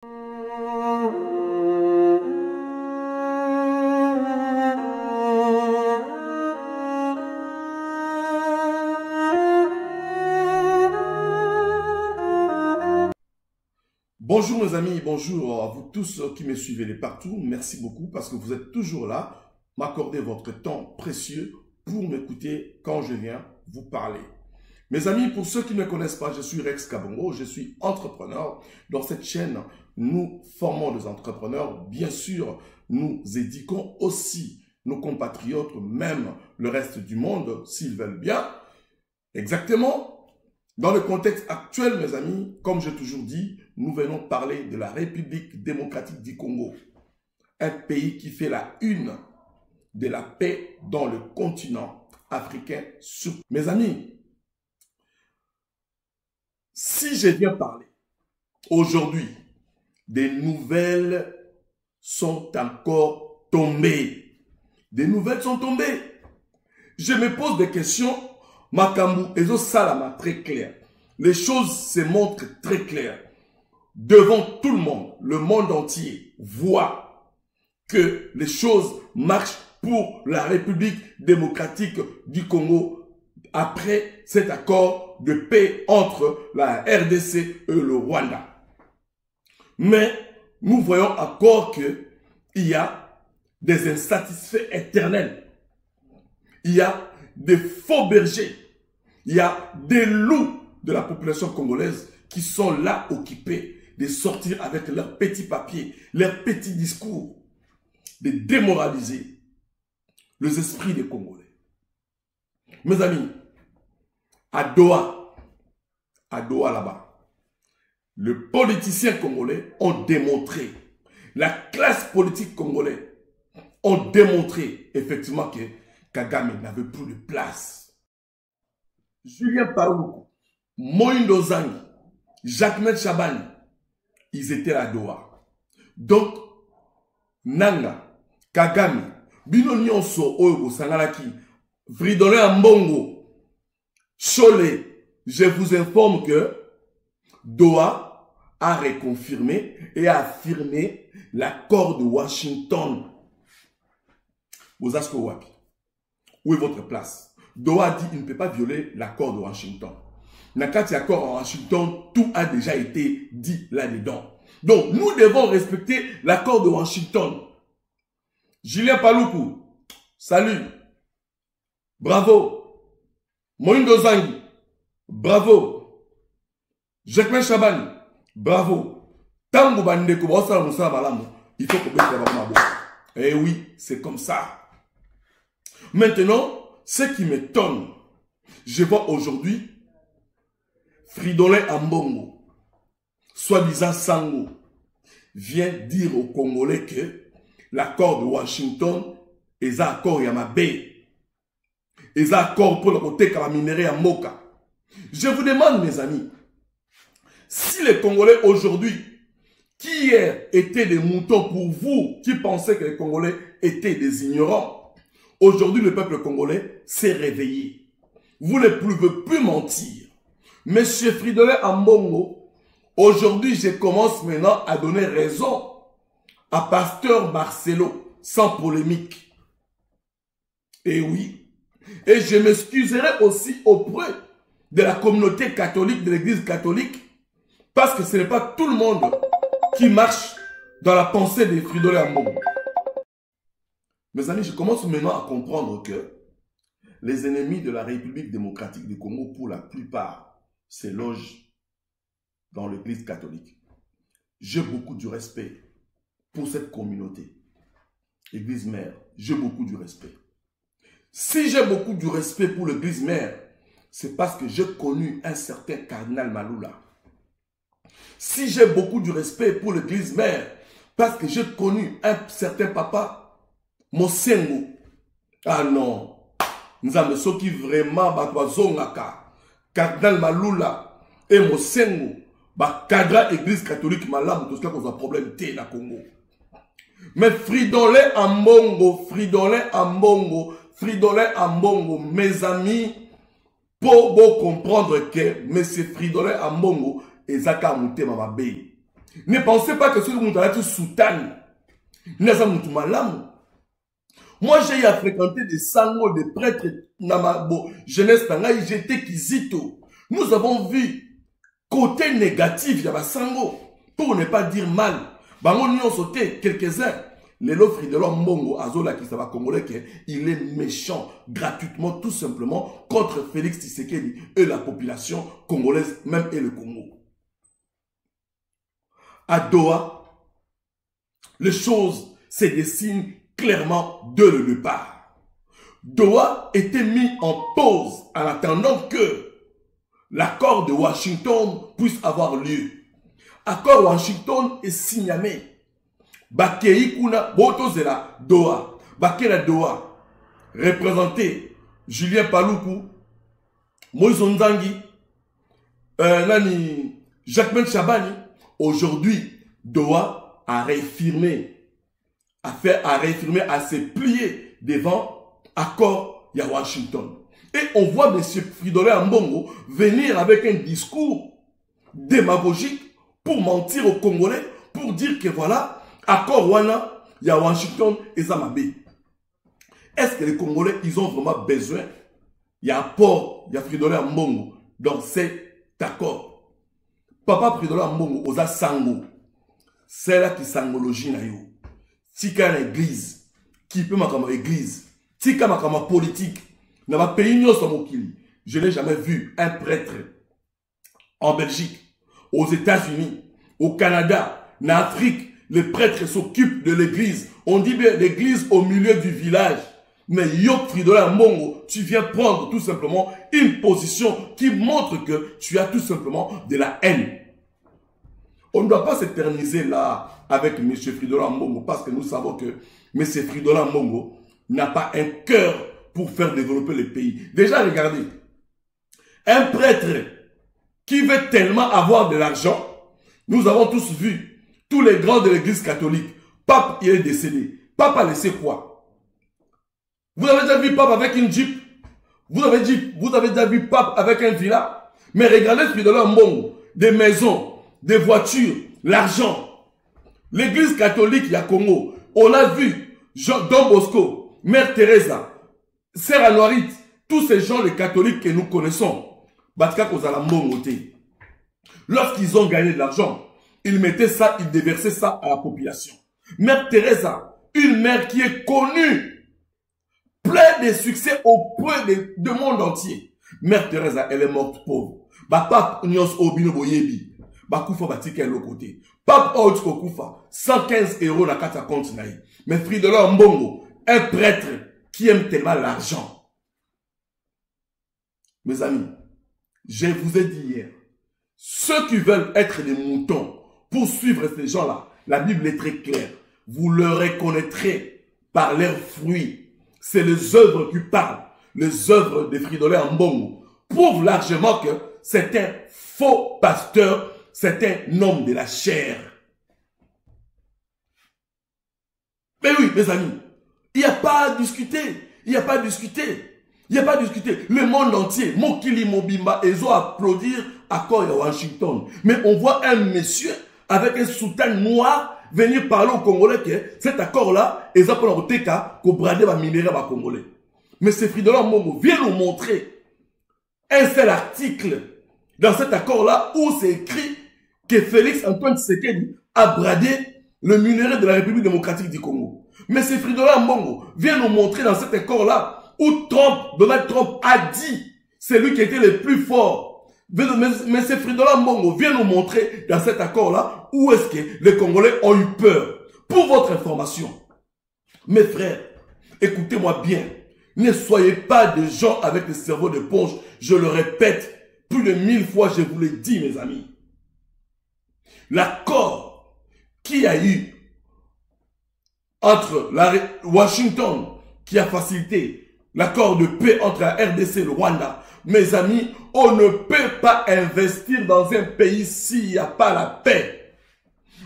Bonjour mes amis, bonjour à vous tous qui me suivez de partout. Merci beaucoup parce que vous êtes toujours là, m'accorder votre temps précieux pour m'écouter quand je viens vous parler. Mes amis, pour ceux qui ne me connaissent pas, je suis Rex Kabongo, je suis entrepreneur. Dans cette chaîne, nous formons des entrepreneurs. Bien sûr, nous éduquons aussi nos compatriotes, même le reste du monde, s'ils veulent bien. Exactement. Dans le contexte actuel, mes amis, comme j'ai toujours dit, nous venons parler de la République démocratique du Congo. Un pays qui fait la une de la paix dans le continent africain. Mes amis, si je viens parler aujourd'hui, des nouvelles sont encore tombées. Des nouvelles sont tombées. Je me pose des questions. Makambu Ezo Salama très clair. Les choses se montrent très claires. Devant tout le monde entier voit que les choses marchent pour la République démocratique du Congo après cet accord de paix entre la RDC et le Rwanda. Mais nous voyons encore qu'il y a des insatisfaits éternels. Il y a des faux bergers. Il y a des loups de la population congolaise qui sont là occupés de sortir avec leurs petits papiers, leurs petits discours, de démoraliser les esprits des Congolais. Mes amis, à Doha là-bas, les politiciens congolais ont démontré, la classe politique congolaise ont démontré effectivement que Kagame n'avait plus de place. Julien Paluku, Moïndo Zangi, Jacques Chabani, ils étaient à Doha. Donc, Nanga, Kagame, Bino Nyonso, Oyo, Sangalaki, Fridolin Ambongo, Cholet, je vous informe que Doha a reconfirmé et a affirmé l'accord de Washington. Vous avez Wapi. Où est votre place? Doha dit qu'il ne peut pas violer l'accord de Washington. Nakati accord en Washington, tout a déjà été dit là-dedans. Donc, nous devons respecter l'accord de Washington. Julien Paluku, salut. Bravo. Moïndo Zangi, bravo. Jacques Chabani, bravo. Tango Bandeko, il faut que vous. Eh oui, c'est comme ça. Maintenant, ce qui m'étonne, je vois aujourd'hui Fridolin Ambongo, soi-disant Sango, vient dire aux Congolais que l'accord de Washington est un accord Yamabé, est un accord pour le côté comme minerai à Moka. Je vous demande, mes amis, si les Congolais aujourd'hui, qui hier étaient des moutons pour vous, qui pensaient que les Congolais étaient des ignorants, aujourd'hui le peuple congolais s'est réveillé. Vous ne pouvez plus mentir. Monsieur Fridolin Ambongo, aujourd'hui, je commence maintenant à donner raison à Pasteur Marcelo, sans polémique. Et oui. Et je m'excuserai aussi auprès de la communauté catholique, de l'église catholique, parce que ce n'est pas tout le monde qui marche dans la pensée de Fridolin Ambongo. Mes amis, je commence maintenant à comprendre que les ennemis de la République démocratique du Congo, pour la plupart, se logent dans l'église catholique. J'ai beaucoup de respect pour cette communauté. Église mère, j'ai beaucoup de respect. Si j'ai beaucoup de respect pour l'église mère, c'est parce que j'ai connu un certain cardinal Maloula. Si j'ai beaucoup de respect pour l'église mère, parce que j'ai connu un certain papa, Mosengo. Ah non, nous avons ceux qui vraiment batozongaka. Cardinal Maloula et Mosengo, cadre église catholique malade, tout ce qui a un problème dans le Congo. Mais Fridolin Ambongo, mes amis, pour vous comprendre que M. Fridolin Ambongo est Zaka Mouté Mamabe. Ne pensez pas que ce monde a été soutane. Moi, j'ai eu à fréquenter des sangos, des prêtres, Namabo, jeunesse, j'étais Kizito. Nous avons vu côté négatif, il y a sango, pour ne pas dire mal. Bango nous ont sauté quelques-uns. Les l'offre de l'homme Mbongo, Azola qui va congolais, il est méchant gratuitement, tout simplement, contre Félix Tshisekedi et la population congolaise, même et le Congo. À Doha, les choses se dessinent clairement de le départ. Doha était mis en pause en attendant que l'accord de Washington puisse avoir lieu. Accord Washington est signalé. Bakei kuna botozela Doha. Bakela Doha. Représenté Julien Paluku, Moïse Nzangi, Jacques Chabani. Aujourd'hui, Doha a réaffirmé, à se plier devant accord à Washington. Et on voit M. Fridolin Ambongo venir avec un discours démagogique pour mentir aux Congolais, pour dire que voilà, accord Wana, il y a Washington et Zamabé. Est-ce que les Congolais, ils ont vraiment besoin? Il y a apport, il y a Fridolin Ambongo dans cet accord. Papa Fridolin Ambongo, osa sango. C'est là qui sangologie na yo. Tika na église, qui peut makama église, tika makama politique, na ma pays nyoso mokili. Je n'ai jamais vu un prêtre en Belgique, aux États-Unis, au Canada, en Afrique, les prêtres s'occupent de l'église. On dit bien l'église au milieu du village. Mais Yok Fridolin Mbongo, tu viens prendre tout simplement une position qui montre que tu as tout simplement de la haine. On ne doit pas s'éterniser là avec M. Fridolin Mbongo parce que nous savons que M. Fridolin Mbongo n'a pas un cœur pour faire développer le pays. Déjà, regardez, un prêtre qui veut tellement avoir de l'argent, nous avons tous vu, tous les grands de l'église catholique, Pape, il est décédé. Pape a laissé quoi? Vous avez déjà vu Pape avec une Jeep? Vous avez déjà vu Pape avec un villa? Mais regardez Fridolin Mbongo, des maisons, des voitures, l'argent. L'église catholique, il y a Congo. On a vu Don Bosco, Mère Teresa, Sœur Anoarit, tous ces gens, les catholiques que nous connaissons. Lorsqu'ils ont gagné de l'argent, ils mettaient ça, ils déversaient ça à la population. Mère Teresa, une mère qui est connue, plein de succès auprès du monde entier. Mère Teresa, elle est morte pauvre. Pape Nyos Obino Boyebi, Bakoufa Batika est l'autre côté. Pape Otsko Koufa, 115 € na kata compte naï. Mais Fridolin Mbongo, un prêtre qui aime tellement l'argent. Mes amis, je vous ai dit hier, ceux qui veulent être des moutons pour suivre ces gens-là, la Bible est très claire. Vous le reconnaîtrez par leurs fruits. C'est les œuvres qui parlent. Les œuvres de Fridolin Mbongo prouvent largement que c'est un faux pasteur, c'est un homme de la chair. Mais oui, mes amis, il n'y a pas à discuter. Il n'y a pas à discuter. Il n'y a pas à discuter. Le monde entier, Mokili Mobimba, ils ont applaudi accord à Washington. Mais on voit un monsieur avec un soutien noir venir parler aux Congolais que cet accord-là, ils ont pour le cas qu'au bradé va minérer à Congolais. Mais c'est Fridolin Mbongo vient nous montrer un seul article dans cet accord-là où c'est écrit que Félix Antoine Tshisekedi a bradé le minerai de la République démocratique du Congo. Mais c'est Fridolin Mbongo vient nous montrer dans cet accord-là où Donald Trump a dit, c'est lui qui était le plus fort. Mais c'est Fridolin Mbongo vient nous montrer dans cet accord-là où est-ce que les Congolais ont eu peur. Pour votre information, mes frères, écoutez-moi bien. Ne soyez pas des gens avec le cerveau d'éponge. Je le répète plus de 1000 fois, je vous l'ai dit, mes amis. L'accord qui a eu entre Washington, qui a facilité l'accord de paix entre la RDC et le Rwanda, mes amis, on ne peut pas investir dans un pays s'il n'y a pas la paix.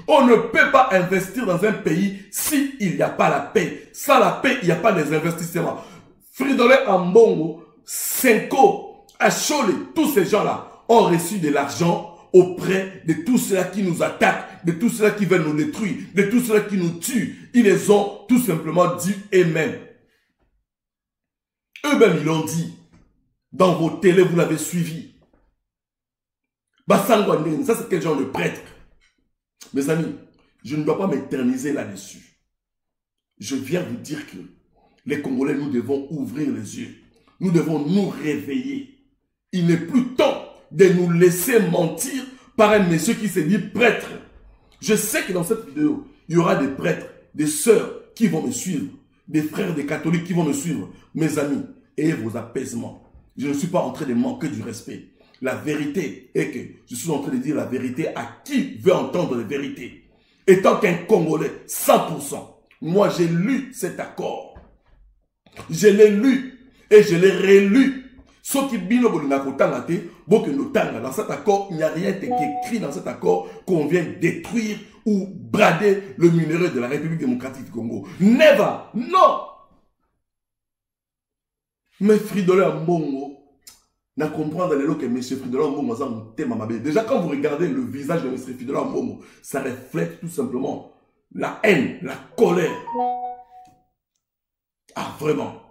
On ne peut pas investir dans un pays s'il n'y a pas la paix. Sans la paix, il n'y a pas des investissements. Fridolin Mbongo, Senko, Achole, tous ces gens-là ont reçu de l'argent auprès de tous ceux qui nous attaquent de tous ceux qui veulent nous détruire, de tous ceux qui nous tuent. Ils les ont tout simplement dit eux-mêmes. Eux-mêmes, ils l'ont dit. Dans vos télés, vous l'avez suivi. Bassangwane, ça c'est quel genre de prêtre? Mes amis, je ne dois pas m'éterniser là-dessus. Je viens vous dire que les Congolais, nous devons ouvrir les yeux. Nous devons nous réveiller. Il n'est plus temps de nous laisser mentir par un monsieur qui se dit prêtre. Je sais que dans cette vidéo, il y aura des prêtres, des sœurs qui vont me suivre, des frères, des catholiques qui vont me suivre. Mes amis, ayez vos apaisements. Je ne suis pas en train de manquer du respect. La vérité est que je suis en train de dire la vérité à qui veut entendre la vérité. Étant qu'un Congolais, 100%, moi j'ai lu cet accord. Je l'ai lu et je l'ai rélu. Dans cet accord, il n'y a rien écrit dans cet accord qu'on vient détruire ou brader le minerai de la République démocratique du Congo. Never! Non! Mais Fridolin Mbongo, n'a comprendre les lots que M. Fridolin Mbongo a un thème à. Déjà, quand vous regardez le visage de M. Fridolin Mbongo, ça reflète tout simplement la haine, la colère. Ah, vraiment.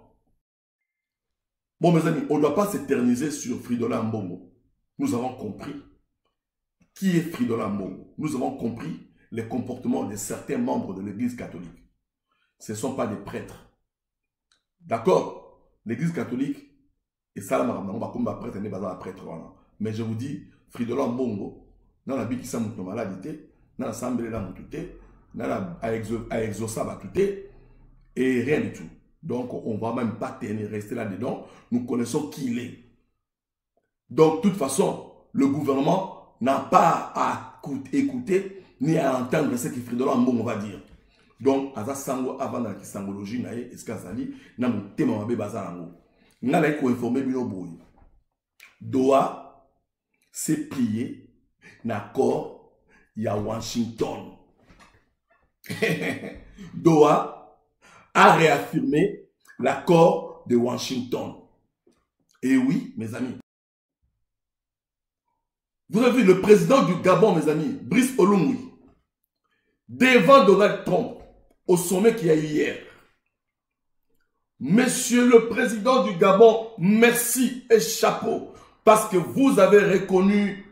Bon, mes amis, on ne doit pas s'éterniser sur Fridolin Mbongo. Nous avons compris qui est Fridolin Mbongo. Nous avons compris les comportements de certains membres de l'Église catholique. Ce ne sont pas des prêtres. D'accord? L'Église catholique, et ça, on va comme prêtre, on est prêtre. Mais je vous dis, Fridolin Mbongo, dans la vie qui s'est maladité, dans l'assemblée là, dans la exauça, et rien du tout. Donc, on ne va même pas rester là-dedans. Nous connaissons qui il est. Donc, de toute façon, le gouvernement n'a pas à écouter ni à entendre ce que Fridolin Mbongo va dire. Donc, Aza Sango, avant la sangologie, est-ce qu'Azali, n'a pas de thème à Bazango. N'a pas informé Binoboy. Doha s'est plié, d'accord, il y a Washington. Doha a réaffirmé l'accord de Washington. Et oui, mes amis. Vous avez vu le président du Gabon, mes amis, Brice Oligui, devant Donald Trump, au sommet qu'il y a eu hier. Monsieur le président du Gabon, merci et chapeau, parce que vous avez reconnu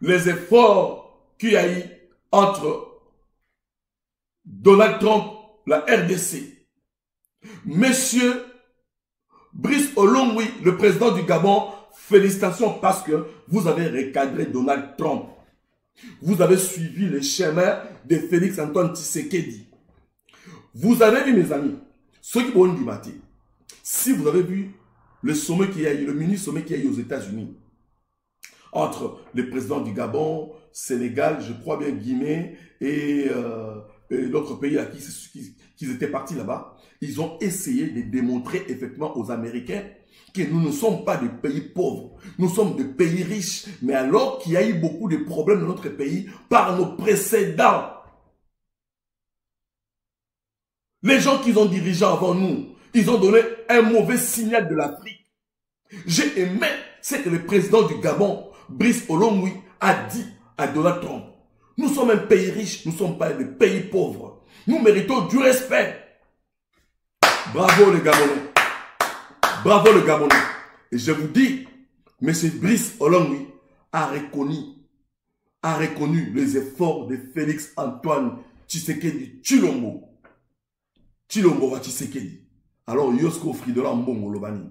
les efforts qu'il y a eu entre Donald Trump, la RDC. Monsieur Brice Oligui, le président du Gabon, félicitations parce que vous avez recadré Donald Trump. Vous avez suivi le chemin de Félix Antoine Tshisekedi. Vous avez vu, mes amis, ceux qui vont du matin, si vous avez vu le sommet qu'il y a eu, le mini-sommet qu'il y a eu aux États-Unis, entre le président du Gabon, Sénégal, je crois bien Guinée et l'autre pays à qui étaient partis là-bas, ils ont essayé de démontrer effectivement aux Américains que nous ne sommes pas des pays pauvres, nous sommes des pays riches, mais alors qu'il y a eu beaucoup de problèmes dans notre pays par nos précédents. Les gens qui ont dirigé avant nous, ils ont donné un mauvais signal de l'Afrique. J'ai aimé ce que le président du Gabon, Brice Oligui, a dit à Donald Trump. Nous sommes un pays riche, nous ne sommes pas des pays pauvres. Nous méritons du respect. Bravo les Gabonais. Bravo le Gabonais. Et je vous dis, M. Brice Oligui a reconnu les efforts de Félix Antoine Tshisekedi Tshilombo. Tshilombo va Tshisekedi. Alors, Yosko Fridolin Mbongo Lobani.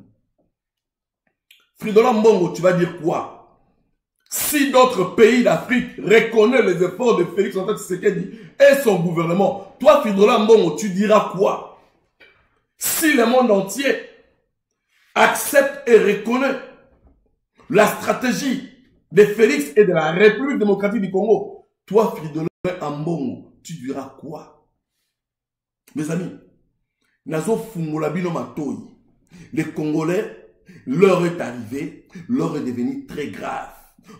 Fridolin Mbongo, tu vas dire quoi? Si d'autres pays d'Afrique reconnaissent les efforts de Félix Antoine Tshisekedi et son gouvernement, toi, Fridolin Mbongo, tu diras quoi? Si le monde entier accepte et reconnaît la stratégie de Félix et de la République démocratique du Congo, toi, Fridolin Mbongo, tu diras quoi? Mes amis, Nazo Fungola Bino Matoyi, les Congolais, l'heure est arrivée, l'heure est devenue très grave.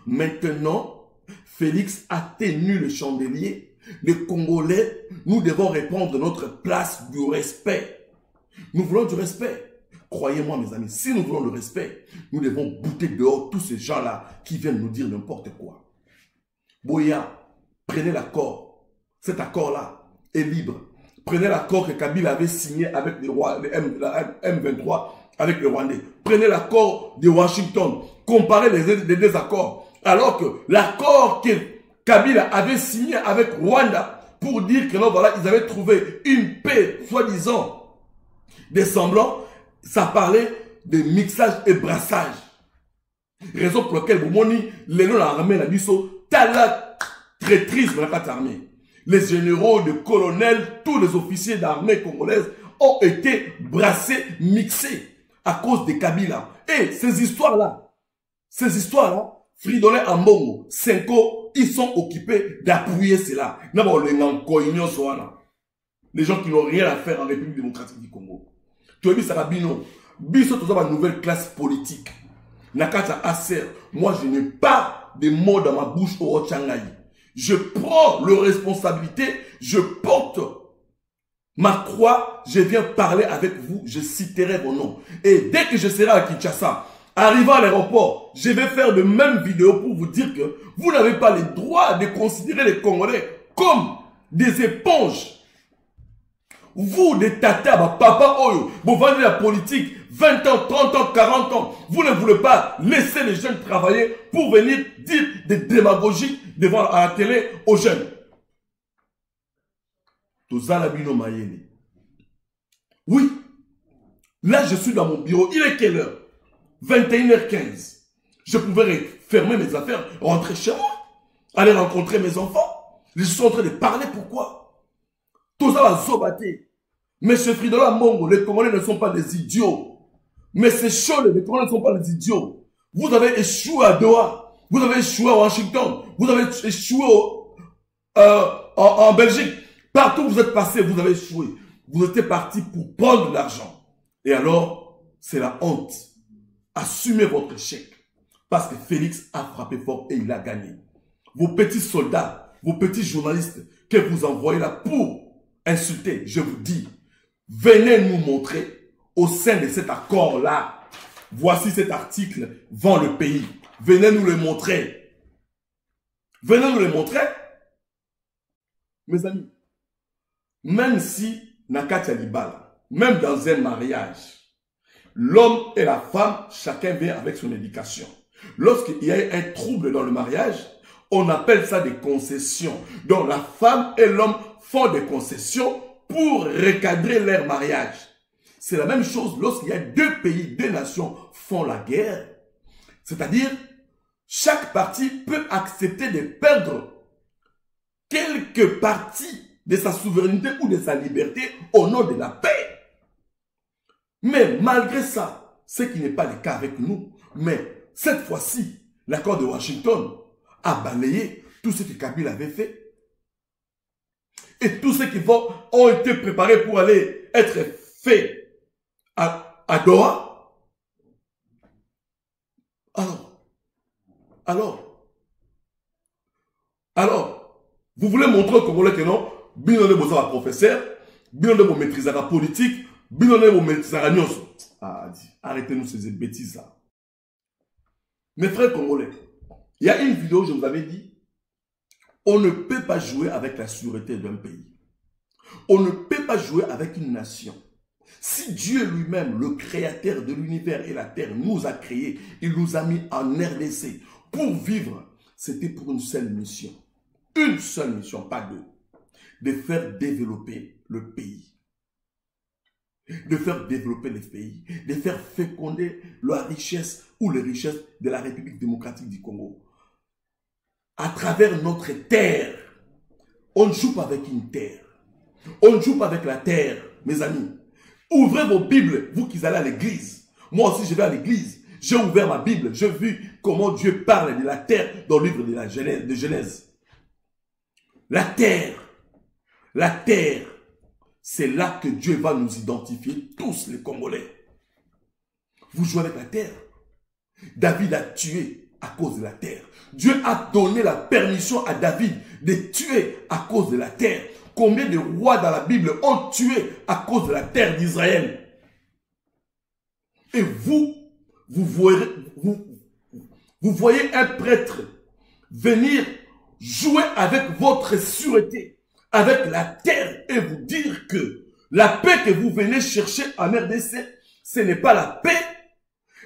Maintenant, Félix a tenu le chandelier. Les Congolais, nous devons répondre notre place du respect. Nous voulons du respect. Croyez-moi, mes amis, si nous voulons le respect, nous devons bouter dehors tous ces gens-là qui viennent nous dire n'importe quoi. Boya, Prenez l'accord. Cet accord-là est libre. Prenez l'accord que Kabila avait signé avec les M23, avec les Rwandais. Prenez l'accord de Washington. Comparez les deux accords. Alors que l'accord que Kabila avait signé avec Rwanda pour dire que non, voilà, ils avaient trouvé une paix, soi-disant, des semblants, ça parlait de mixage et brassage. Raison pour laquelle vous m'avez les noms de l'armée, la biso, tala traîtrise dans la armée. Les généraux, les colonels, tous les officiers d'armée congolaise ont été brassés, mixés à cause de Kabila. Et ces histoires-là, Fridolin Ambongo, Senko, ils sont occupés d'appuyer cela. Les gens qui n'ont rien à faire en République démocratique du Congo. Tu as vu Sarabino, Biso, tu as une nouvelle classe politique. Nakata Acer, moi je n'ai pas de mots dans ma bouche au Ochangaï. Je prends leur responsabilité, je porte ma croix, je viens parler avec vous, je citerai vos noms. Et dès que je serai à Kinshasa, arrivant à l'aéroport, je vais faire de mêmes vidéos pour vous dire que vous n'avez pas le droit de considérer les Congolais comme des éponges. Vous, des tatas, papa, oyo, vous vendez la politique, 20 ans, 30 ans, 40 ans. Vous ne voulez pas laisser les jeunes travailler pour venir dire des démagogies devant à la télé aux jeunes. Oui. Là, je suis dans mon bureau. Il est quelle heure? 21h15. Je pouvais fermer mes affaires, rentrer chez moi, aller rencontrer mes enfants. Je suis en train de parler. Pourquoi? Tout ça va zobater. Monsieur Fridola Mongo, les Congolais ne sont pas des idiots. Mais c'est chaud, les Congolais ne sont pas des idiots. Vous avez échoué à Doha. Vous avez échoué à Washington. Vous avez échoué en Belgique. Partout où vous êtes passé, vous avez échoué. Vous étiez parti pour prendre de l'argent. Et alors, c'est la honte. Assumez votre échec. Parce que Félix a frappé fort et il a gagné. Vos petits soldats, vos petits journalistes que vous envoyez là pour insulter, je vous dis, venez nous montrer au sein de cet accord-là. Voici cet article, vend le pays. Venez nous le montrer. Venez nous le montrer. Mes amis, même si Nakati Libala, même dans un mariage, l'homme et la femme, chacun vient avec son éducation. Lorsqu'il y a un trouble dans le mariage, on appelle ça des concessions. Donc la femme et l'homme font des concessions pour recadrer leur mariage. C'est la même chose lorsqu'il y a deux pays, deux nations font la guerre. C'est-à-dire, chaque partie peut accepter de perdre quelques parties de sa souveraineté ou de sa liberté au nom de la paix. Mais malgré ça, ce qui n'est pas le cas avec nous, mais cette fois-ci, l'accord de Washington a balayé tout ce que Kabila avait fait. Et tous ceux qui ont été préparés pour aller être faits à Doha. Alors, vous voulez montrer aux Congolais que non, bien on est besoin de professeur, bien on est maîtriser la politique, bien on est maîtriser la nuance. Arrêtez-nous ces bêtises-là. Mes frères Congolais, il y a une vidéo, je vous avais dit, on ne peut pas jouer avec la sûreté d'un pays. On ne peut pas jouer avec une nation. Si Dieu lui-même, le créateur de l'univers et la terre, nous a créés, il nous a mis en RDC pour vivre, c'était pour une seule mission. Une seule mission, pas deux. De faire développer le pays. De faire développer les pays. De faire féconder la richesse ou les richesses de la République démocratique du Congo. À travers notre terre. On ne joue pas avec une terre. On ne joue pas avec la terre, mes amis. Ouvrez vos Bibles, vous qui allez à l'église. Moi aussi, je vais à l'église. J'ai ouvert ma Bible. J'ai vu comment Dieu parle de la terre dans le livre de la Genèse. La terre, c'est là que Dieu va nous identifier, tous les Congolais. Vous jouez avec la terre. David a tué à cause de la terre. Dieu a donné la permission à David de tuer à cause de la terre. Combien de rois dans la Bible ont tué à cause de la terre d'Israël? Et vous voyez un prêtre venir jouer avec votre sûreté, avec la terre et vous dire que la paix que vous venez chercher en RDC, ce n'est pas la paix.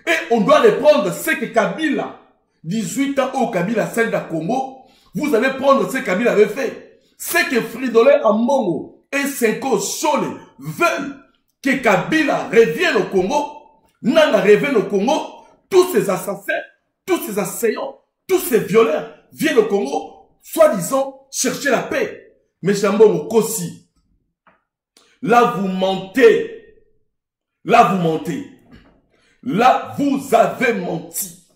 Et on doit reprendre ce que Kabila, 18 ans au Kabila, celle de Congo, vous allez prendre ce que Kabila avait fait. Ce que Fridolin Ambongo et Senko Sole veulent que Kabila revienne au Congo, Nanga revienne au Congo, tous ces assassins, tous ces assaillants, tous ces violeurs viennent au Congo, soi-disant chercher la paix. Mais Chambongo Kossi, là vous mentez. Là vous mentez. Là vous avez menti.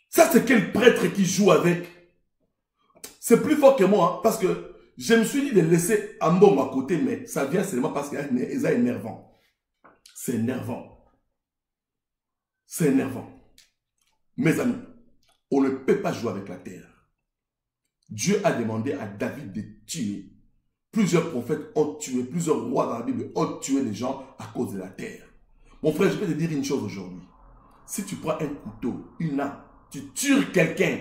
Ça c'est quel prêtre qui joue avec? C'est plus fort que moi, hein, parce que je me suis dit de laisser Ambongo à côté, mais ça vient seulement parce qu'il est énervant. C'est énervant. C'est énervant. Mes amis, on ne peut pas jouer avec la terre. Dieu a demandé à David de tuer. Plusieurs prophètes ont tué, plusieurs rois dans la Bible ont tué les gens à cause de la terre. Mon frère, je peux te dire une chose aujourd'hui. Si tu prends un couteau, une arme, tu tues quelqu'un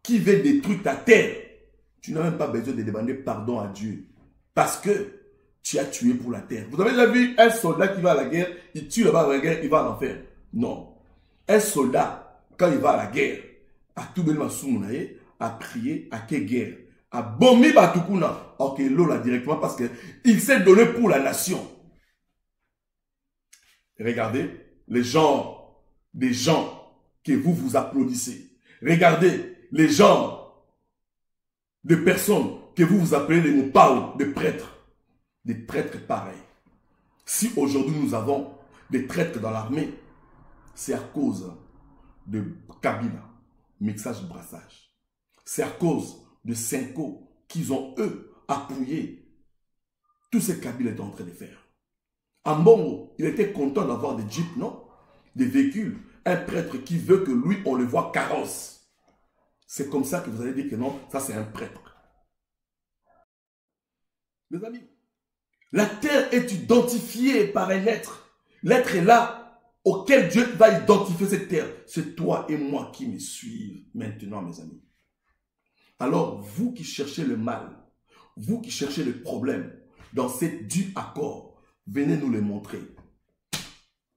qui veut détruire ta terre, tu n'as même pas besoin de demander pardon à Dieu. Parce que tu as tué pour la terre. Vous avez déjà vu un soldat qui va à la guerre, il tue là-bas à la guerre, il va en enfer. Non. Un soldat, quand il va à la guerre, à tout bel masoumonaye, à prier, à quelle guerre? À bomber Batukuna. Ok, Lola directement parce qu'il s'est donné pour la nation. Regardez les gens, des gens que vous applaudissez. Regardez les gens, des personnes que vous appelez les mots des prêtres. Des traîtres pareils. Si aujourd'hui nous avons des traîtres dans l'armée, c'est à cause de Kabila, mixage brassage. C'est à cause de Senko qu'ils ont, eux, appuyé tout ce que Kabila est en train de faire. Ambongo, il était content d'avoir des jeeps, non? Des véhicules. Un prêtre qui veut que lui, on le voit carrosse. C'est comme ça que vous allez dire que non, ça c'est un prêtre. Mes amis, la terre est identifiée par un être. L'être est là, auquel Dieu va identifier cette terre. C'est toi et moi qui me suivent maintenant, mes amis. Alors, vous qui cherchez le mal, vous qui cherchez le problème dans cette due accord, venez nous le montrer.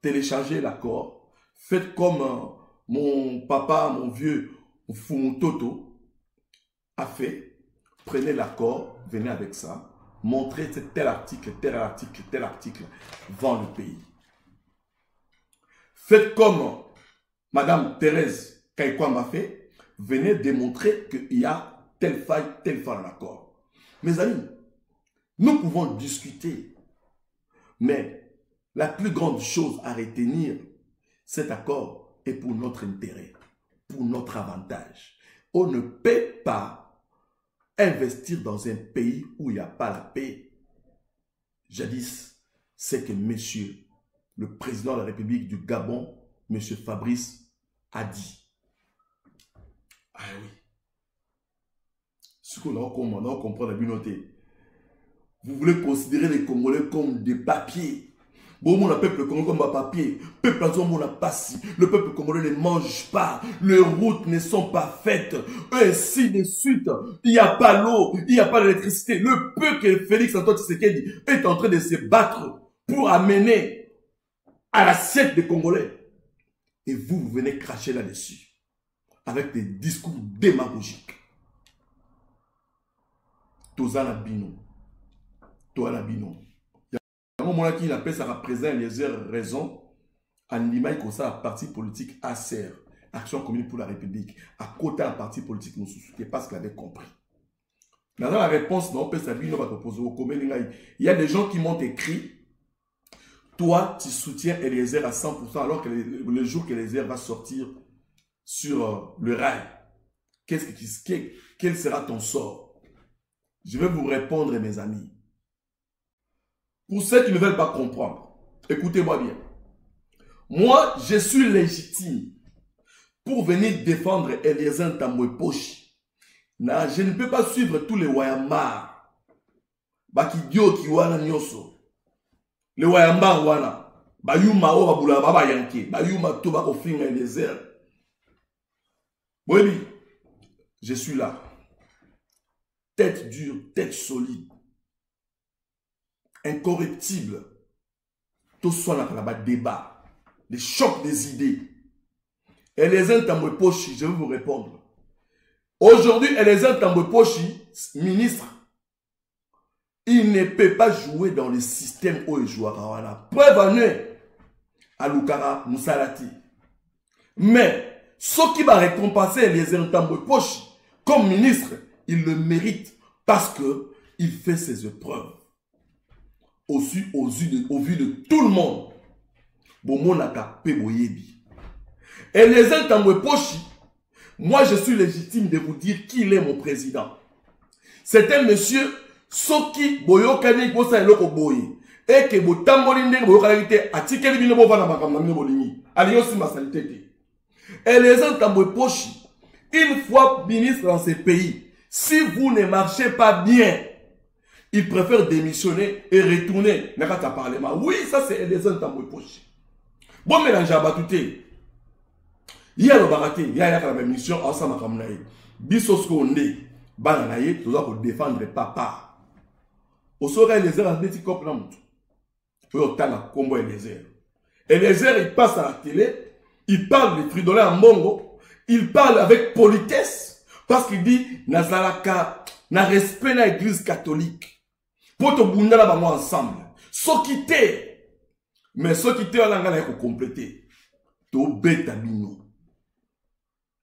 Téléchargez l'accord. Faites comme mon papa, mon vieux Fumutoto a fait. Prenez l'accord, venez avec ça. Montrez tel article, tel article, tel article. Vend le pays. Faites comme Madame Thérèse Kaikwamba a fait. Venez démontrer qu'il y a telle faille dans l'accord. Mes amis, nous pouvons discuter, mais la plus grande chose à retenir, cet accord est pour notre intérêt, pour notre avantage. On ne peut pas investir dans un pays où il n'y a pas la paix. Jadis, c'est que monsieur, le président de la République du Gabon, monsieur Fabrice, a dit. Ah oui. Ce qu'on a compris la communauté. Vous voulez considérer les Congolais comme des papiers. Bon, mon peuple congolais comme un papier. Peuple azon n'a pas si. Le peuple congolais ne mange pas. Les routes ne sont pas faites. Ainsi de suite. Il n'y a pas l'eau. Il n'y a pas d'électricité. Le peu que Félix Antoine Tshisekedi est en train de se battre pour amener à l'assiette des Congolais. Et vous, vous venez cracher là-dessus. Avec des discours démagogiques. Tozana Bino. Toana Bino. Mon qui appelle ça représente les raisons en Limaï comme ça, parti politique ACR, Action commune pour la République, à côté d'un parti politique nous soutient parce qu'il avait compris. Dans la réponse, non, il y a des gens qui m'ont écrit, toi, tu soutiens Eliezer à 100% alors que le jour qu'Eliezer va sortir sur le rail, quel sera ton sort? Je vais vous répondre, mes amis. Pour ceux qui ne veulent pas comprendre, écoutez-moi bien. Moi, je suis légitime pour venir défendre Eliezer Ntambwe-Poshi. Je ne peux pas suivre tous les Wayambar. Bakidio Kiwana Nyoso. Les Wayambar Wana. Bayuma Obabula Baba Yanke. Bayuma Toba Ofinga Eliezer. Oui, je suis là. tête dure, tête solide, incorruptible. Tout soit dans le débat, les chocs des idées. Et les Tambwe Poshi, je vais vous répondre. Aujourd'hui, Eliezer Tambwe Poshi, ministre, il ne peut pas jouer dans le système où il joue à Kawana. Preuve en est à Lukara Moussalati. Mais ce qui va récompenser Eliezer Tambwe Poshi comme ministre, il le mérite parce qu'il fait ses épreuves. Au vu de tout le monde. Bomonaka Peboyebi. Eliezer Tambwe Poshi, moi je suis légitime de vous dire qu'il est mon président. C'est un monsieur Soki Boyokani Bosa Eloko Boye. Et que Botambolinde Boyokalite Atikeli Binobo Vana Makamamine Bolini. Aliosi Masalitete. Eliezer Tambwe Poshi, une fois ministre dans ce pays, si vous ne marchez pas bien, il préfère démissionner et retourner dans le Parlement. Oui, ça c'est Eliezer Tambwe Poshi. Bon mélange à Batouté. Il y a le baraté, il y a la mission ensemble comme naïe. Bisosko onde, bananaye, tout ça pour défendre papa. Au soir, les airs en petit cop là, il faut autant combo les airs. Et les airs, il passe à la télé, il parle de fridolé en mongo, il parle avec politesse, parce qu'il dit, Nazalaka, na respect na l'église catholique. Pour te bunda là, moi ensemble. So quitter. Mais so quitter, on a compléter. To beta bino.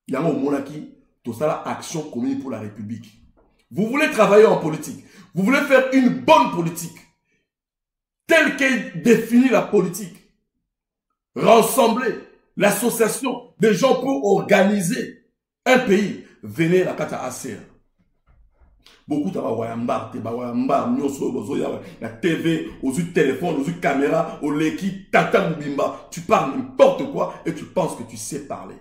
Il y a un monarchie, tout ça là, action commune pour la République. Vous voulez travailler en politique. Vous voulez faire une bonne politique. Telle qu'est définie la politique. Rassembler l'association des gens pour organiser un pays. Venez la kata ACR. Beaucoup de la TV, aux téléphones, aux caméras, aux leki, tata mubimba. Tu parles n'importe quoi et tu penses que tu sais parler.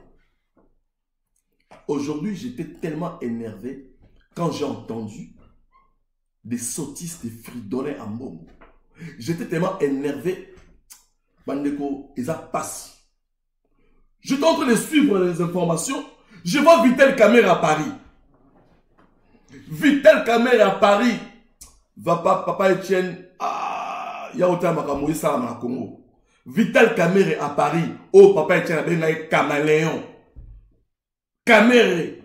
Aujourd'hui, j'étais tellement énervé quand j'ai entendu des sottises, des fridolins en bombe. J'étais tellement énervé. Bandeko, ils passent. J'étais en train de suivre les informations. Je vois Vitel Kamerhe à Paris. Vitel Kamerhe à Paris. Va pas, papa Etienne. Ah, il y a autant de Moïse Salam à Congo. Vitel Kamerhe à Paris. Oh, papa Etienne a bien un caméléon. Kamerhe.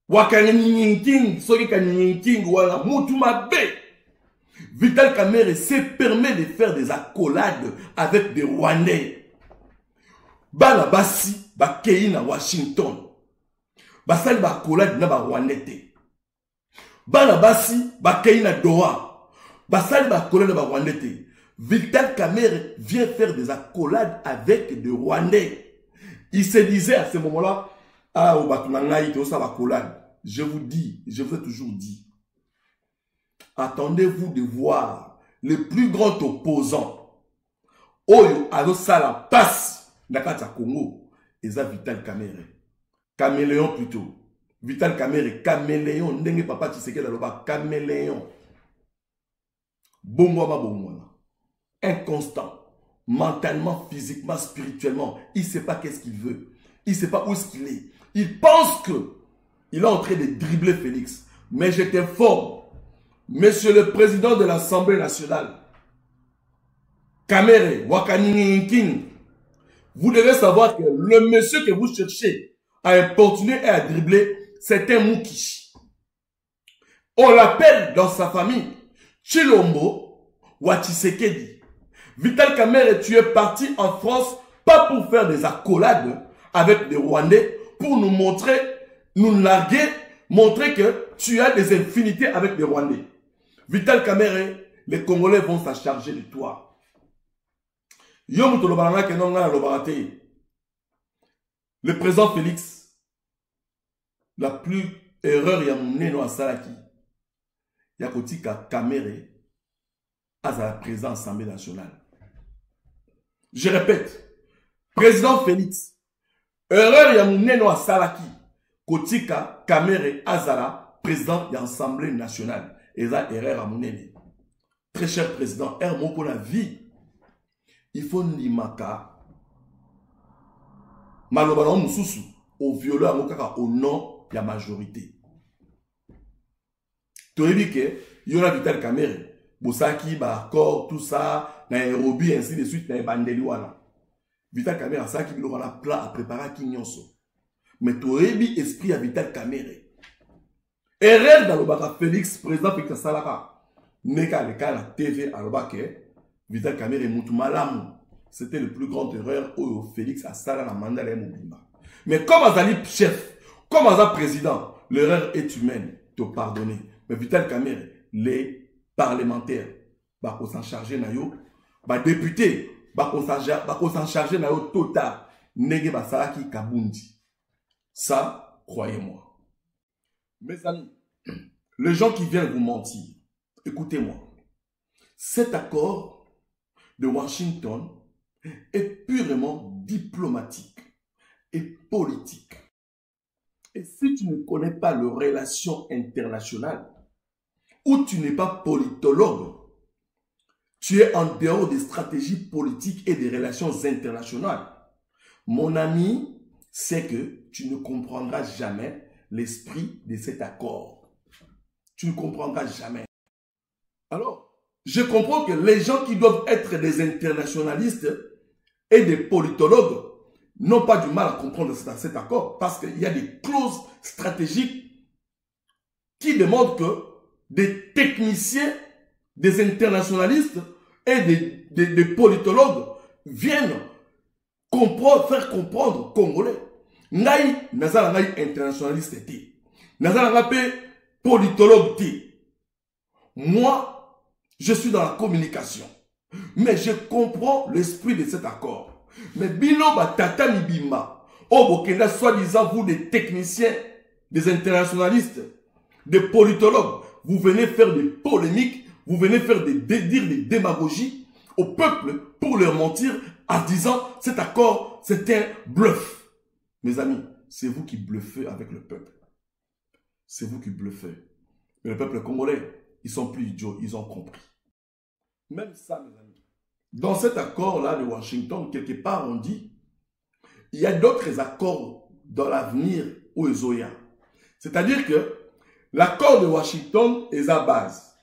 Wakanyinking, soki kanyinking, wala, moutouma be. Vitel Kamerhe se permet de faire des accolades avec des Rwandais. Bala basi, ba kei na Washington. Basali ba accolade na ba Rwandais. Bala basi, ba kei na Doha. Basali ba accolade na ba Rwandais. Vitel Kamerhe vient faire des accolades avec des Rwandais. Il se disait à ce moment-là, ah, je vous dis, je vous ai toujours dit, attendez-vous de voir le plus grand opposant. Oyo Alosala passe dans le Congo. Et ça, Vitel Kamerhe. Caméléon plutôt. Vitel Kamerhe, caméléon. Ndenge papa Tshisekedi aloba, caméléon. Bongwama bongwama. Inconstant. Mentalement, physiquement, spirituellement. Il ne sait pas qu'est-ce qu'il veut. Il ne sait pas où est-ce qu'il est. Il pense qu'il est en train de dribbler Félix. Mais je t'informe, monsieur le président de l'Assemblée nationale, Kamerhe, Wakaninginking, vous devez savoir que le monsieur que vous cherchez à importuner et à dribbler, c'est un Moukishi. On l'appelle dans sa famille Chilombo Wachisekedi. Vitel Kamerhe, tu es parti en France, pas pour faire des accolades avec des Rwandais, pour nous montrer, nous larguer, montrer que tu as des infinités avec des Rwandais. Vitel Kamerhe, les Congolais vont s'en charger de toi. Le président Félix, la plus erreur il y a mon à Salaki, il y a Kotika Kamerhe à la présidente de l'Assemblée nationale. Je répète, président Félix, erreur ya muneno a salaki Kotika Kamerhe Azala président de l'Assemblée nationale. Et ça erreur à munene. Très cher président, erreur pour la vie. Il faut nimaka malobano mususu au violeur au nom de la majorité. Tu as dit que il y a Vital Kamerhe, Bosaki, Bakor, tout ça, Nairobi, ainsi de suite, Bandeliwana. Vital Kamerhe, ça qui lui aura la plat à préparer à Kinyonso. Mais tu as dit esprit à Vital Kamerhe. Erreur dans le Baka Félix, président Félix Salaka. Neka le cas la TV à l'Obaka, Vital Kamerhe Moutou Malamu. C'était le plus grand erreur où Félix a salé la mandat de Moubimba. Mais comme Azali chef, comme Azali président, l'erreur est humaine, te pardonner. Mais Vital Kamerhe, les parlementaires, bah s'en charger nayo, bah député, bah s'en charger nayo total, nege basaki kabundi. Ça, croyez-moi. Mes amis, les gens qui viennent vous mentir, écoutez-moi. Cet accord de Washington est purement diplomatique et politique. Et si tu ne connais pas les relations internationales, ou tu n'es pas politologue, tu es en dehors des stratégies politiques et des relations internationales. Mon ami, c'est que tu ne comprendras jamais l'esprit de cet accord. Tu ne comprendras jamais. Alors, je comprends que les gens qui doivent être des internationalistes et des politologues n'ont pas du mal à comprendre cet accord parce qu'il y a des clauses stratégiques qui demandent que des techniciens, des internationalistes et des politologues viennent faire comprendre aux Congolais. Naï, nazala naï internationaliste ti. Nazala rapé politologue ti. Moi, je suis dans la communication. Mais je comprends l'esprit de cet accord. Mais bino batata mibima. Oh, bokenda, soi-disant, vous des techniciens, des internationalistes, des politologues, vous venez faire des polémiques, vous venez faire dire des démagogies au peuple pour leur mentir en disant cet accord, c'est un bluff. Mes amis, c'est vous qui bluffez avec le peuple. C'est vous qui bluffez. Mais le peuple congolais, ils sont plus idiots, ils ont compris. Même ça, mes amis. Dans cet accord-là de Washington, quelque part, on dit, il y a d'autres accords dans l'avenir où ils ont. C'est-à-dire que l'accord de Washington est à base.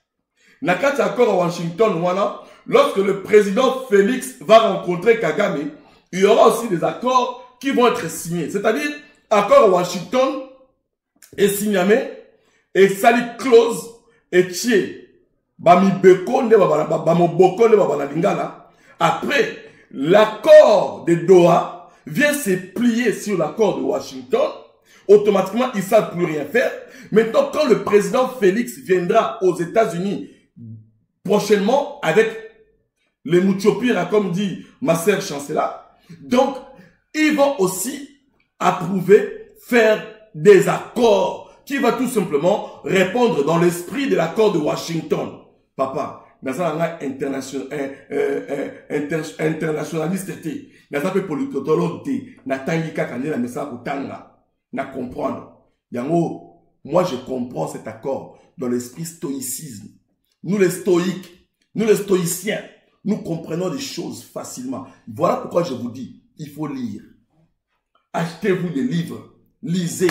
Dans cet accord à Washington, voilà, lorsque le président Félix va rencontrer Kagame, il y aura aussi des accords qui vont être signés. C'est-à-dire, accord à Washington est signé, et sali clause et tié. Après, l'accord de Doha vient se plier sur l'accord de Washington. Automatiquement, ils ne savent plus rien faire. Maintenant, quand le président Félix viendra aux États-Unis prochainement avec les Mouchopira, comme dit ma sœur chancelière, donc, ils vont aussi approuver, faire des accords qui va tout simplement répondre dans l'esprit de l'accord de Washington. Papa, dans un internationaliste, dans un peu politologue, na tangika kande na mesa kutanga, na comprendre. Yango, moi je comprends cet accord dans l'esprit stoïcisme. Nous les stoïques, nous les stoïciens, nous comprenons des choses facilement. Voilà pourquoi je vous dis, il faut lire. Achetez-vous des livres, lisez,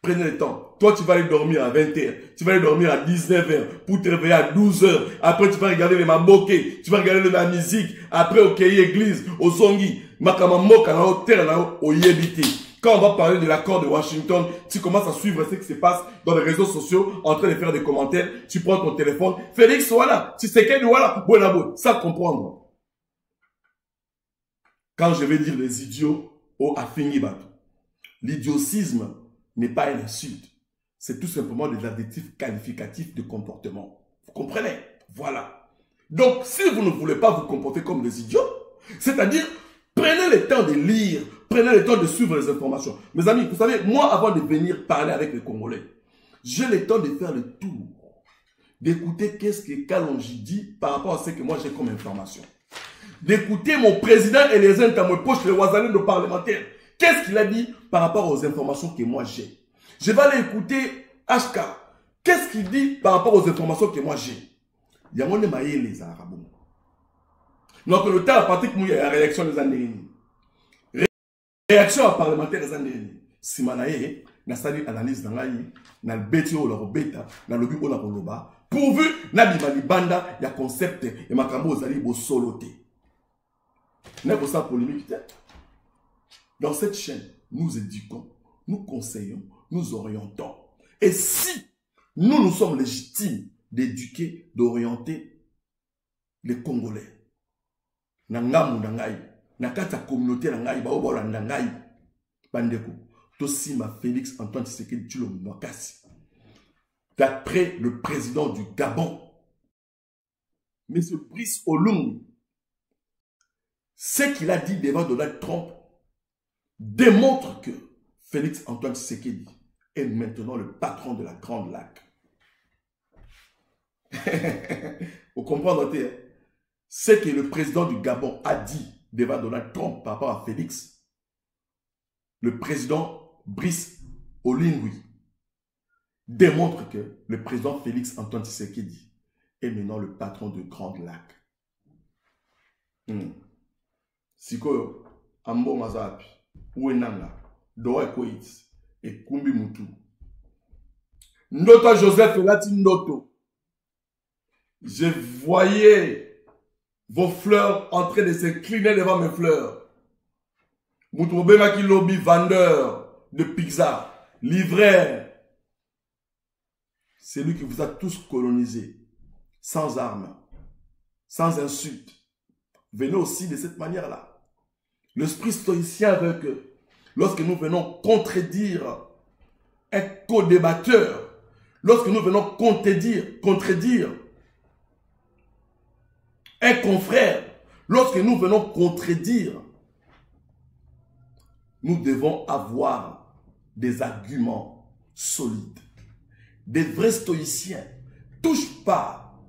prenez le temps. Toi, tu vas aller dormir à 20h, tu vas aller dormir à 19h, pour te réveiller à 12h. Après, tu vas regarder les maboké, tu vas regarder de la musique. Après, au Kéi église, au Zongi, Makamamoka, na hôtel, au Yébiti. Quand on va parler de l'accord de Washington, tu commences à suivre ce qui se passe dans les réseaux sociaux, en train de faire des commentaires, tu prends ton téléphone. Félix, voilà, tu sais qu'elle, voilà, bon, ça comprendre. Quand je vais dire les idiots, au Afingibatu, l'idiocisme n'est pas une insulte. C'est tout simplement des adjectifs qualificatifs de comportement. Vous comprenez? Voilà. Donc, si vous ne voulez pas vous comporter comme des idiots, c'est-à-dire, prenez le temps de lire, prenez le temps de suivre les informations. Mes amis, vous savez, moi, avant de venir parler avec les Congolais, j'ai le temps de faire le tour, d'écouter qu'est-ce que Kalonji dit par rapport à ce que moi j'ai comme information. D'écouter mon président et les Ntamwepoche, les Ouazanais de parlementaires. Qu'est-ce qu'il a dit par rapport aux informations que moi j'ai? Je vais aller écouter HK. Qu'est-ce qu'il dit par rapport aux informations que moi j'ai? Il y a mon émaillé les Arabes. Donc le temps à partir que il y a la réaction des années. Réaction à parlementaire des années. Simanaye, na sali analyse na ngai na beti o la robeta na lobi o la koloba pourvu na bima libanda ya concept et makambo ozali bo soloté n'a pas ça polémique. Dans cette chaîne nous éduquons, nous conseillons, nous orientons. Et si nous sommes légitimes d'éduquer, d'orienter les Congolais, nangamu nangai, nakata communauté nangai, baobola nangai, bandeko, tosima Félix Antoine Tshisekedi Tshilombo Makasi, d'après le président du Gabon, M. Brice Olung, ce qu'il a dit devant Donald Trump démontre que Félix Antoine Tshisekedi est maintenant le patron de la Grande Lac. Vous comprenez? Ce que le président du Gabon a dit devant Donald Trump par rapport à Félix, le président Brice Oligui démontre que le président Félix Antoine Tshisekedi est maintenant le patron de Grande Lac. Siko Ambo Mazapi, Ouenanga, Doa Koït et Kumbi Moutou. Ndoto Joseph Lati Ndoto. Je voyais vos fleurs en train de se cliner devant mes fleurs. Moutou Bemaki Lobby, vendeur de pizza, livraire. C'est lui qui vous a tous colonisé, sans armes, sans insultes. Venez aussi de cette manière-là. L'esprit stoïcien veut que lorsque nous venons contredire un co-débatteur, lorsque nous venons contredire un confrère, lorsque nous venons contredire, nous devons avoir des arguments solides. Des vrais stoïciens ne touchent pas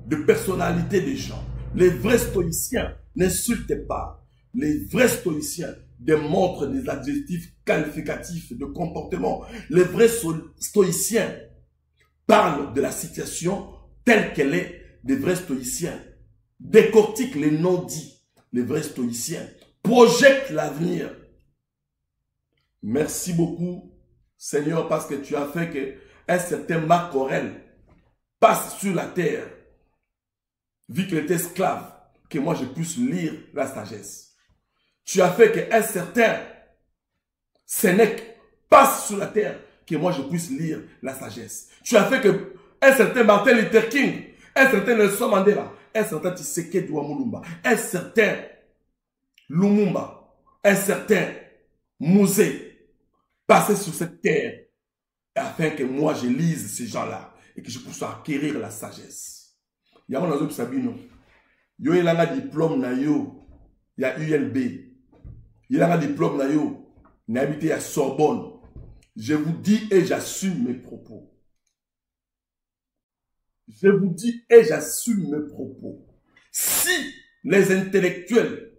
de personnalité des gens. Les vrais stoïciens n'insultent pas. Les vrais stoïciens démontrent des adjectifs qualificatifs de comportement. Les vrais stoïciens parlent de la situation telle qu'elle est. Les vrais stoïciens décortiquent les non-dits. Les vrais stoïciens projettent l'avenir. Merci beaucoup, Seigneur, parce que tu as fait qu'un certain Marc Aurèle passe sur la terre, vu qu'il était esclave, que moi je puisse lire la sagesse. Tu as fait qu'un certain Sénèque passe sur la terre, que moi je puisse lire la sagesse. Tu as fait qu'un certain Martin Luther King, un certain Nelson Mandela, un certain Tshisekedi Mulumba, un certain Lumumba, un certain Mouzé passaient sur cette terre afin que moi je lise ces gens-là et que je puisse acquérir la sagesse. Il y a un Sabino. Yo il a un diplôme na yo, il y a ULB. Il a un diplôme na yo, il a habité à Sorbonne. Je vous dis et j'assume mes propos. Je vous dis et j'assume mes propos. Si les intellectuels,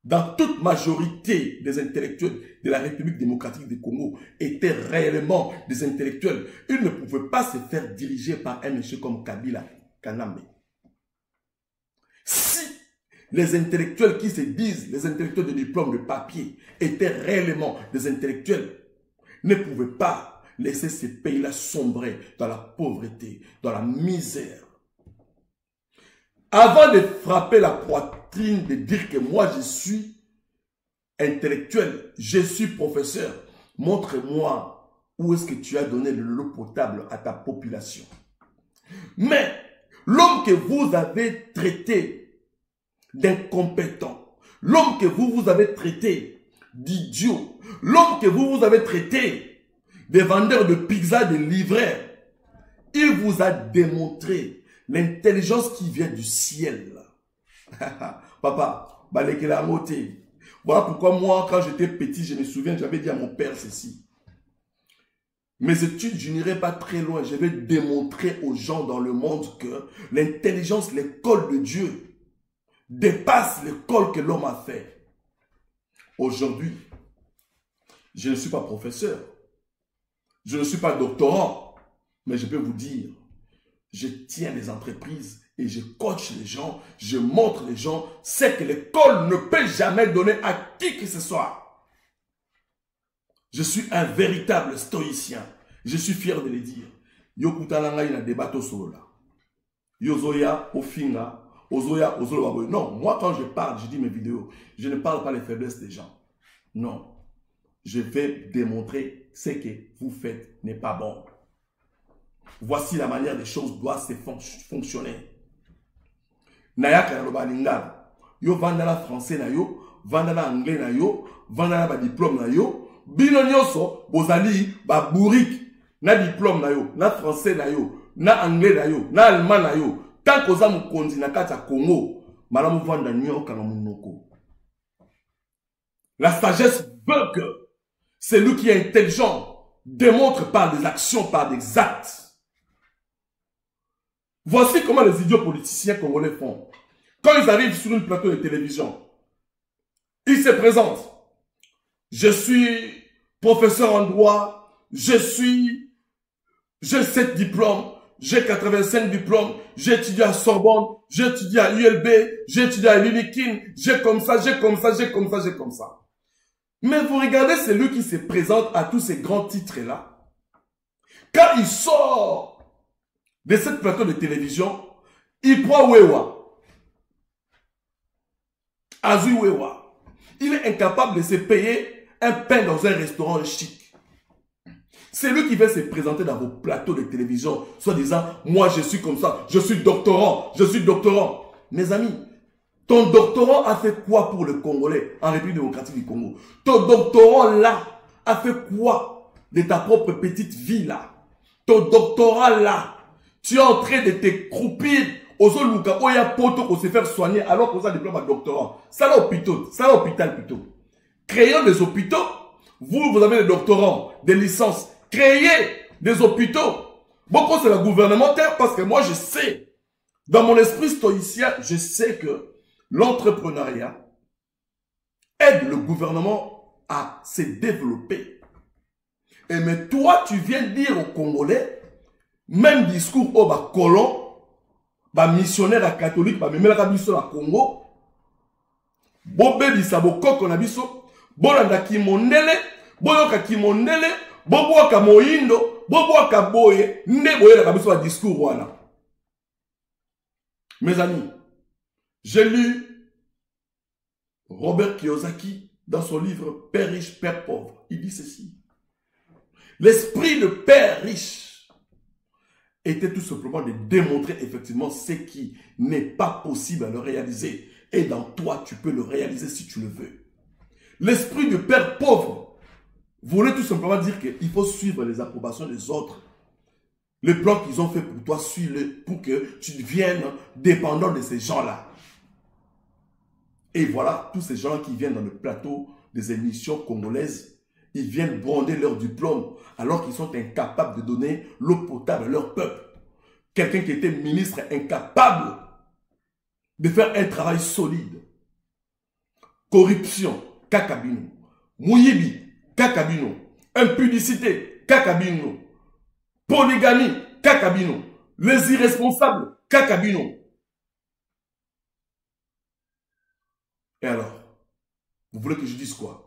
dans toute majorité des intellectuels de la République démocratique du Congo étaient réellement des intellectuels, ils ne pouvaient pas se faire diriger par un monsieur comme Kabila Kanambe. Si les intellectuels qui se disent les intellectuels de diplôme de papier étaient réellement des intellectuels, ne pouvaient pas laisser ces pays-là sombrer dans la pauvreté, dans la misère. Avant de frapper la poitrine, de dire que moi je suis intellectuel, je suis professeur, montre-moi où est-ce que tu as donné de l'eau potable à ta population. Mais l'homme que vous avez traité d'incompétent, l'homme que vous avez traité d'idiot, l'homme que vous avez traité de vendeur de pizza, de livraire, il vous a démontré l'intelligence qui vient du ciel. Papa, voilà pourquoi moi, quand j'étais petit, je me souviens, j'avais dit à mon père ceci. Mes études, je n'irai pas très loin. Je vais démontrer aux gens dans le monde que l'intelligence, l'école de Dieu, dépasse l'école que l'homme a fait. Aujourd'hui, je ne suis pas professeur. Je ne suis pas doctorant. Mais je peux vous dire, je tiens les entreprises et je coach les gens, je montre les gens ce que l'école ne peut jamais donner à qui que ce soit. Je suis un véritable stoïcien. Je suis fier de le dire. Yo kutalanga ina débat solo là. Yo zoya ofinga, ozoya ozolo baboy. Non, moi quand je parle, je dis mes vidéos, je ne parle pas les faiblesses des gens. Non. Je vais démontrer ce que vous faites n'est pas bon. Voici la manière des choses doivent se fonctionner. Naya kanaloba lingala. Yo vandala français na yo, vandala anglais na yo, vandala ba diplôme na yo, bino nyonso bozali ba bourrique na diplôme na yo, na français na yo, na anglais na yo, na allemand na yo. Tant que ça mukonzi na kati ya Congo, malamu vanda nyo kanga munoko. La sagesse veut que celui qui est intelligent démontre par des actions, par des actes. Voici comment les idiots politiciens congolais font. Quand ils arrivent sur une plateau de télévision, ils se présentent. Je suis professeur en droit, j'ai 7 diplômes, j'ai 85 diplômes, j'ai étudié à Sorbonne, j'ai étudié à ULB, j'ai étudié à l'Unikin, j'ai comme ça, j'ai comme ça, j'ai comme ça, j'ai comme ça. Mais vous regardez celui qui se présente à tous ces grands titres-là. Quand il sort de cette plateau de télévision, il prend Wewa. Azui Wewa. Il est incapable de se payer un pain dans un restaurant chic. C'est lui qui va se présenter dans vos plateaux de télévision, soit disant, moi je suis comme ça, je suis doctorant, je suis doctorant. Mes amis, ton doctorant a fait quoi pour le Congolais en République démocratique du Congo? Ton doctorant là a fait quoi de ta propre petite vie là? Ton doctorat là, tu es en train de te croupir aux Oluka, où il y a poto pour se faire soigner alors qu'on a un diplôme à doctorat. Ça là hôpital plutôt. Créons des hôpitaux. Vous avez des doctorants, des licences. Créez des hôpitaux. Beaucoup c'est le gouvernementaire parce que moi je sais, dans mon esprit stoïcien, je sais que l'entrepreneuriat aide le gouvernement à se développer. Et mais toi, tu viens dire aux Congolais, même discours au bas colon, bas missionnaire à catholique, bas même la biso à Congo, bobé bisabo koko na biso, bolanda kimondele, boyoka kimondele, boboaka moindo, boboaka boye, ne boye la biso à discours voilà. Mes amis, j'ai lu Robert Kiyosaki dans son livre Père riche, Père pauvre. Il dit ceci. L'esprit de Père riche était tout simplement de démontrer effectivement ce qui n'est pas possible à le réaliser. Et dans toi, tu peux le réaliser si tu le veux. L'esprit de Père pauvre voulait tout simplement dire qu'il faut suivre les approbations des autres. Le plan qu'ils ont fait pour toi, suis-le pour que tu deviennes dépendant de ces gens-là. Et voilà, tous ces gens qui viennent dans le plateau des émissions congolaises, ils viennent brander leur diplôme alors qu'ils sont incapables de donner l'eau potable à leur peuple. Quelqu'un qui était ministre incapable de faire un travail solide. Corruption, kakabino. Mouyibi, kakabino. Impudicité, kakabino. Polygamie, kakabino. Les irresponsables, kakabino. Et alors, vous voulez que je dise quoi?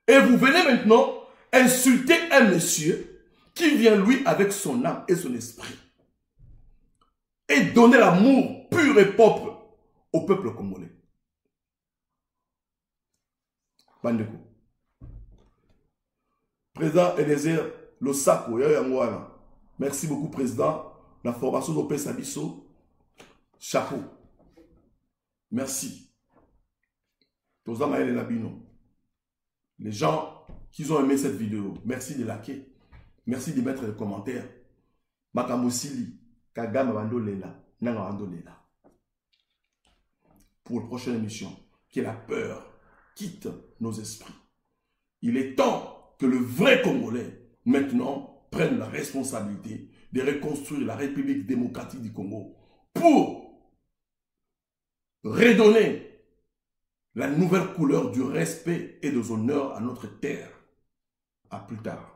Et vous venez maintenant insulter un monsieur qui vient lui avec son âme et son esprit. Et donner l'amour pur et propre au peuple congolais. Bandeko. Président Eliezer Losako, merci beaucoup président. La formation d'Opé Sabiso. Chapeau. Merci. Toza Maël Labino. Les gens qui ont aimé cette vidéo, merci de liker. Merci de mettre des commentaires. Makamosili, Kagame Bando Lela, Nanga Bando Lela. Pour la prochaine émission, que la peur quitte nos esprits. Il est temps que le vrai Congolais, maintenant, prenne la responsabilité de reconstruire la République démocratique du Congo pour redonner la nouvelle couleur du respect et des honneurs à notre terre. À plus tard.